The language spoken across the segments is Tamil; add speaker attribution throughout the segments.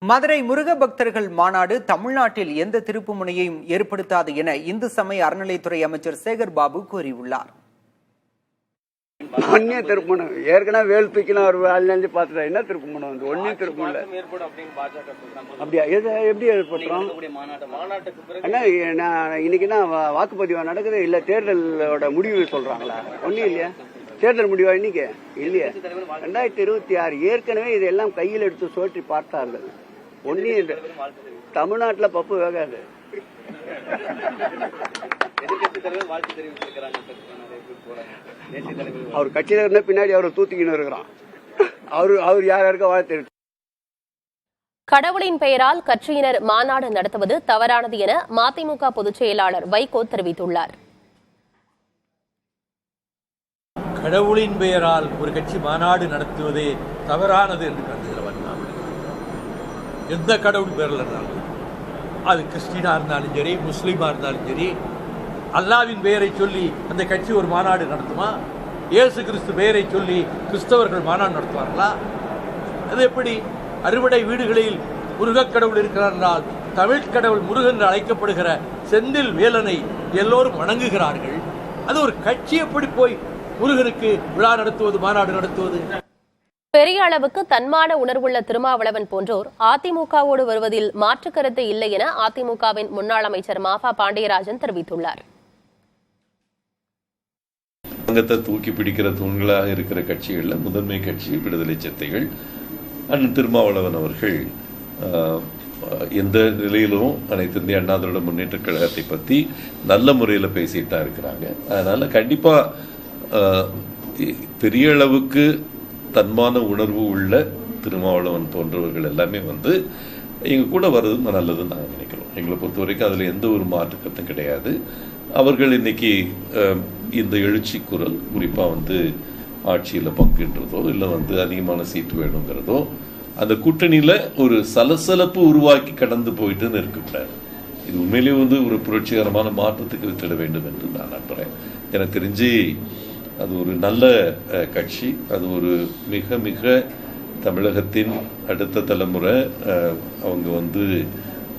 Speaker 1: மதுரை முருக பக்தர்கள் மாநாடு தமிழ்நாட்டில் எந்த திருப்பு முனையையும் ஏற்படுத்தாது என இந்து சமய அறநிலைத்துறை அமைச்சர் சேகர் பாபு கூறியுள்ளார்.
Speaker 2: ஒன்னே திருப்பணும் ஏற்கனவே வேல் தூக்கினா ஒரு வேலை பார்த்துட்டா என்ன திருப்பணும் வந்து ஒன்னே திருப்பம் இல்ல அப்படியா எப்படி ஏற்படுறோம்? இன்னைக்குன்னா வாக்குப்பதிவா நடக்குது இல்ல தேர்தலோட முடிவு சொல்றாங்களா? ஒன்னும் இல்லையா? தேர்தல் முடிவா இன்னைக்கு இல்லையா? 2026 ஏற்கனவே இதெல்லாம் கையில் எடுத்து சோற்றி பார்த்தார்கள். ஒன்னும் தமிழ்நாட்டில் பப்பு வேகாது. அவர் கட்சியில இருந்த பின்னாடி அவர் தூத்திக்கின்னு இருக்கிறான். அவர் யாருக்க வாழ்த்து.
Speaker 3: கடவுளின் பெயரால் கட்சியினர் மாநாடு நடத்துவது தவறானது என மதிமுக பொதுச் செயலாளர் வைகோ தெரிவித்துள்ளார்.
Speaker 4: கடவுளின் பெயரால் ஒரு கட்சி மாநாடு நடத்துவதே தவறானது என்று கருதுகிறவன் நான். எந்த கடவுள் பெயரில் இருந்தாலும் அது கிறிஸ்டினா இருந்தாலும் சரி, முஸ்லீமா இருந்தாலும் சரி, அல்லாவின் பெயரை சொல்லி அந்த கட்சி ஒரு மாநாடு நடத்துமா? இயேசு கிறிஸ்து பெயரை சொல்லி கிறிஸ்தவர்கள் மாநாடு நடத்துவார்களா? அது எப்படி? அறுவடை வீடுகளில் முருகக் கடவுள் இருக்கிறார் என்றால் தமிழ் கடவுள் முருகன் என்று அழைக்கப்படுகிற செந்தில் வேலனை எல்லோரும் வணங்குகிறார்கள். அது ஒரு கட்சி எப்படி போய் முருகனுக்கு விழா நடத்துவது, மாநாடு நடத்துவது?
Speaker 3: பெரிய அளவுக்கு தன்மான உணர்வுள்ள திருமாவளவன் போன்றோர் அதிமுகவோடு வருவதில் மாற்று கருத்து இல்லை என அதிமுகவின் முன்னாள் அமைச்சர் மாஃபா பாண்டியராஜன் தெரிவித்துள்ளார்.
Speaker 5: சங்கத்தை தூக்கி பிடிக்கிற தூண்களாக இருக்கிற கட்சிகள்ல முதன்மை கட்சி விடுதலை சிறுத்தைகள். அண்ணன் திருமாவளவன் அவர்கள் எந்த நிலையிலும் அனைத்து இந்திய அண்ணா திராவிட முன்னேற்ற கழகத்தை பத்தி நல்ல முறையில பேசிட்டு தான் இருக்கிறாங்க. அதனால கண்டிப்பா பெரிய அளவுக்கு தன்மான உணர்வு உள்ள திருமாவளவன் போன்றவர்கள் எல்லாமே எங்க கூட வர்றது நல்லதுன்னு நாங்கள் நினைக்கிறோம். எங்களை பொறுத்த வரைக்கும் அதுல எந்த ஒரு மாற்று கருத்தும் கிடையாது. அவர்கள் இன்னைக்கு இந்த எழுச்சி குரல் குறிப்பா ஆட்சியில பங்குன்றதோ இல்ல அதிகமான சீட்டு வேணுங்கிறதோ அந்த கூட்டணியில ஒரு சலசலப்பு உருவாக்கி கடந்து போயிட்டு இருக்கக்கூடாது. இது உண்மையிலேயே ஒரு புரட்சிகரமான மாற்றத்துக்கு வித்திட வேண்டும் என்று நான் நம்புறேன். எனக்கு தெரிஞ்சு அது ஒரு நல்ல கட்சி. அது ஒரு மிக மிக தமிழகத்தின் அடுத்த தலைமுறை அவங்க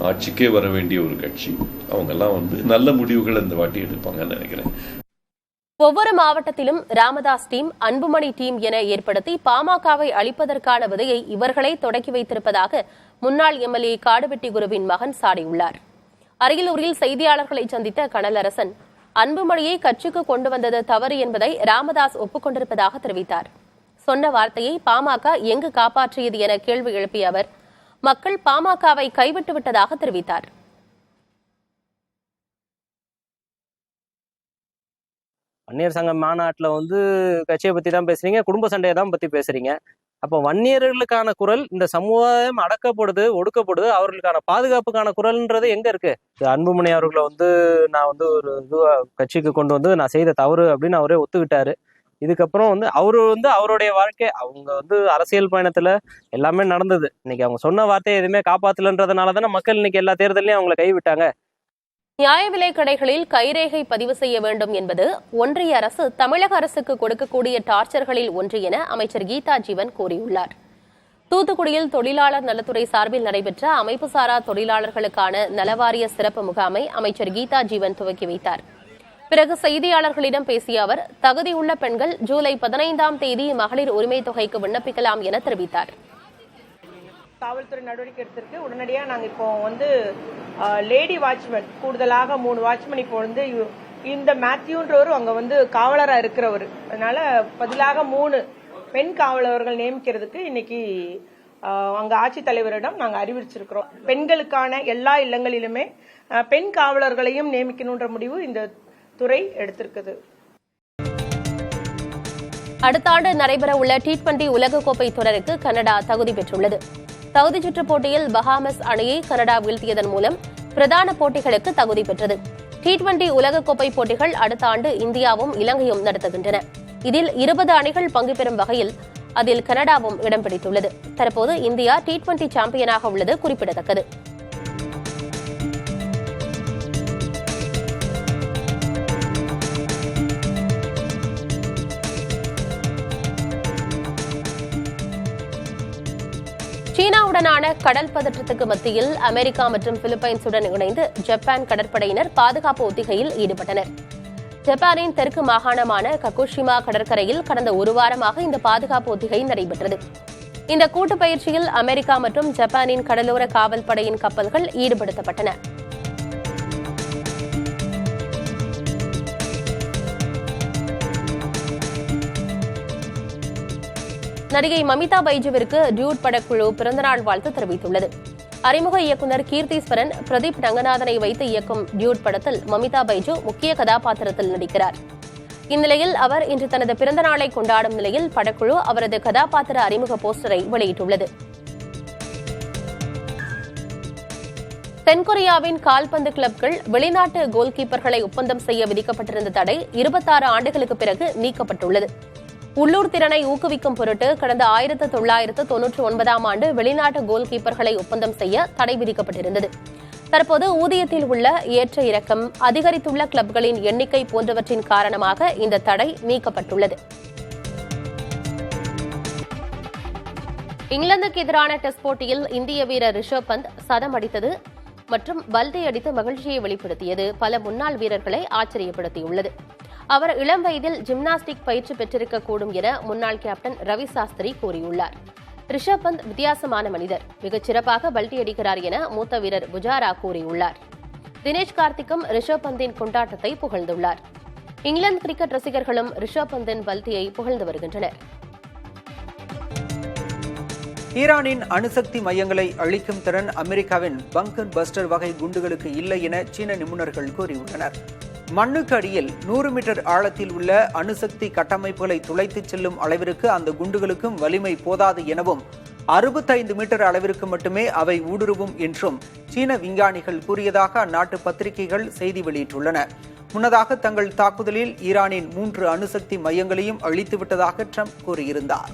Speaker 5: ஆட்சிக்கே வர வேண்டிய ஒரு கட்சி. அவங்க எல்லாம் நல்ல முடிவுகள் இந்த வாட்டி எடுப்பாங்கன்னு நினைக்கிறேன்.
Speaker 3: ஒவ்வொரு மாவட்டத்திலும் ராமதாஸ் டீம், அன்புமணி டீம் என ஏற்படுத்தி பாமகவை அளிப்பதற்கான விதையை இவர்களே தொடக்கி வைத்திருப்பதாக முன்னாள் எம்எல்ஏ காடுவெட்டி குருவின் மகன் சாடியுள்ளார். அரியலூரில் செய்தியாளர்களை சந்தித்த கனலரசன் அன்புமணியை கட்சிக்கு கொண்டு வந்தது தவறு என்பதை ராமதாஸ் ஒப்புக்கொண்டிருப்பதாக தெரிவித்தார். சொன்ன வார்த்தையை பாமக எங்கு காப்பாற்றியது என கேள்வி எழுப்பிய அவர் மக்கள் பாமகவை கைவிட்டு விட்டதாக தெரிவித்தார்.
Speaker 6: வன்னியர் சங்க மாநாட்டில் கட்சியை பத்தி தான் பேசுறீங்க, குடும்ப சண்டையை தான் பத்தி பேசுறீங்க. அப்போ வன்னியர்களுக்கான குரல், இந்த சமுதாயம் அடக்கப்படுது, ஒடுக்கப்படுது, அவர்களுக்கான பாதுகாப்புக்கான குரல்ன்றது எங்க இருக்கு? அன்புமணி அவர்களை நான் ஒரு கட்சிக்கு கொண்டு நான் செய்த தவறு அப்படின்னு அவரே ஒத்துக்கிட்டாரு. இதுக்கப்புறம் அவருடைய வாழ்க்கை, அவங்க அரசியல் பயணத்துல எல்லாமே நடந்தது. இன்னைக்கு அவங்க சொன்ன வார்த்தையை எதுவுமே காப்பாத்தலன்றதுனால தானே மக்கள் இன்னைக்கு எல்லா தேர்தலையும் அவங்களை கைவிட்டாங்க.
Speaker 3: நியாய விலை கடைகளில் கைரேகை பதிவு செய்ய வேண்டும் என்பது ஒன்றிய அரசு தமிழக அரசுக்கு கொடுக்கக்கூடிய டார்ச்சர்களில் ஒன்று என அமைச்சர் கீதா ஜீவன் கூறியுள்ளார். தூத்துக்குடியில் தொழிலாளர் நலத்துறை சார்பில் நடைபெற்ற அமைப்புசாரா தொழிலாளர்களுக்கான நலவாரிய சிறப்பு முகாமை அமைச்சர் கீதா ஜீவன் துவக்கி வைத்தார். பிறகு செய்தியாளர்களிடம் பேசிய அவர் தகுதியுள்ள பெண்கள் ஜூலை 15ஆம் தேதி மகளிர் உரிமை தொகைக்கு விண்ணப்பிக்கலாம் என தெரிவித்தார்.
Speaker 7: காவல்துறை நடவடிக்கை எடுத்திருக்கு. உடனடியாக நாங்கள் இப்போ லேடி வாட்ச்மேன் கூடுதலாக 3 வாட்ச்மேன் இப்போ இந்த மேத்யூன்றவர் அங்கே காவலராக இருக்கிறவர். அதனால பதிலாக 3 பெண் காவலர்கள் நியமிக்கிறதுக்கு இன்னைக்கு அங்கே ஆட்சித்தலைவரிடம் நாங்கள் அறிவிச்சிருக்கிறோம். பெண்களுக்கான எல்லா இல்லங்களிலுமே பெண் காவலர்களையும் நியமிக்கணுன்ற முடிவு இந்த துறை எடுத்திருக்குது.
Speaker 3: அடுத்த ஆண்டு நடைபெறவுள்ள T20 உலகக்கோப்பை தொடருக்கு கனடா தகுதி பெற்றுள்ளது. தகுதிச் சுற்று போட்டியில் பஹாமஸ் அணியை கனடா வீழ்த்தியதன் மூலம் பிரதான போட்டிகளுக்கு தகுதி பெற்றது. T20 உலகக்கோப்பை போட்டிகள் அடுத்த ஆண்டு இந்தியாவும் இலங்கையும் நடத்துகின்றன. இதில் 20 அணிகள் பங்கு பெறும் வகையில் அதில் கனடாவும் இடம் பிடித்துள்ளது. தற்போது இந்தியா T20 சாம்பியனாக உள்ளது குறிப்பிடத்தக்கது. சீனாவுடன் சீனாவுடனான கடல் பதற்றத்துக்கு மத்தியில் அமெரிக்கா மற்றும் பிலிப்பைன்ஸுடன் இணைந்து ஜப்பான் கடற்படையினர் பாதுகாப்பு ஒத்திகையில் ஈடுபட்டனர். ஜப்பானின் தெற்கு மாகாணமான ககுஷிமா கடற்கரையில் கடந்த ஒரு வாரமாக இந்த பாதுகாப்பு ஒத்திகை நடைபெற்றது. இந்த கூட்டு பயிற்சியில் அமெரிக்கா மற்றும் ஜப்பானின் கடலோர காவல் படையின் கப்பல்கள் ஈடுபடுத்தப்பட்டன. நடிகை மமிதா பைஜுவிற்கு டியூட் படக்குழு பிறந்தநாள் வாழ்த்து தெரிவித்துள்ளது. அறிமுக இயக்குநர் கீர்த்தீஸ்வரன் பிரதீப் ரங்கநாதனை வைத்து இயக்கும் டியூட் படத்தில் மமிதா பைஜு முக்கிய கதாபாத்திரத்தில் நடிக்கிறார். இந்நிலையில் அவர் இன்று தனது பிறந்த நாளை கொண்டாடும் நிலையில் படக்குழு அவரது கதாபாத்திர அறிமுக போஸ்டரை வெளியிட்டுள்ளது. தென்கொரியாவின் கால்பந்து கிளப்கள் வெளிநாட்டு கோல்கீப்பர்களை ஒப்பந்தம் செய்ய விதிக்கப்பட்டிருந்த தடை 26 ஆண்டுகளுக்கு பிறகு நீக்கப்பட்டுள்ளது. உள்ளூர் திறனை ஊக்குவிக்கும் பொருட்டு கடந்த 1999ஆம் ஆண்டு வெளிநாட்டு கோல் கீப்பர்களை ஒப்பந்தம் செய்ய தடை விதிக்கப்பட்டிருந்தது. தற்போது ஊதியத்தில் உள்ள ஏற்ற இறக்கம், அதிகரித்துள்ள கிளப்களின் எண்ணிக்கை போன்றவற்றின் காரணமாக இந்த தடை நீக்கப்பட்டுள்ளது. இங்கிலாந்துக்கு எதிரான டெஸ்ட் போட்டியில் இந்திய வீரர் ரிஷப் பந்த் சதம் அடித்தது மற்றும் பல்டி அடித்து மகிழ்ச்சியை வெளிப்படுத்தியது பல முன்னாள் வீரர்களை ஆச்சரியப்படுத்தியுள்ளது. அவர் இளம் வயதில் ஜிம்னாஸ்டிக் பயிற்சி பெற்றிருக்கக்கூடும் என முன்னாள் கேப்டன் ரவி சாஸ்திரி கூறியுள்ளார். ரிஷப் பந்த் வித்தியாசமான மனிதர், மிகச் சிறப்பாக பல்டி அடிக்கிறார் என மூத்த வீரர் புஜாரா கூறியுள்ளார். தினேஷ் கார்த்திக்கும் ரிஷப் பந்தின் கொண்டாட்டத்தை புகழ்ந்துள்ளார். இங்கிலாந்து கிரிக்கெட் ரசிகர்களும் ரிஷப் பந்தின் பல்டியை புகழ்ந்து வருகின்றனர்.
Speaker 1: ஈரானின் அணுசக்தி மையங்களை அழிக்கும் திறன் அமெரிக்காவின் பங்கர் பஸ்டர் வகை குண்டுகளுக்கு இல்லை என சீன நிபுணர்கள் கூறியுள்ளனர். மண்ணுக்கு அடியில் 100 மீட்டர் ஆழத்தில் உள்ள அணுசக்தி கட்டமைப்புகளை துளைத்துச் செல்லும் அளவிற்கு அந்த குண்டுகளுக்கும் வலிமை போதாது எனவும் 65 மீட்டர் அளவிற்கு மட்டுமே அவை ஊடுருவும் என்றும் சீன விஞ்ஞானிகள் கூறியதாக அந்நாட்டு பத்திரிகைகள் செய்தி வெளியிட்டுள்ளன. முன்னதாக தங்கள் தாக்குதலில் ஈரானின் 3 அணுசக்தி மையங்களையும் அழித்துவிட்டதாக ட்ரம்ப் கூறியிருந்தார்.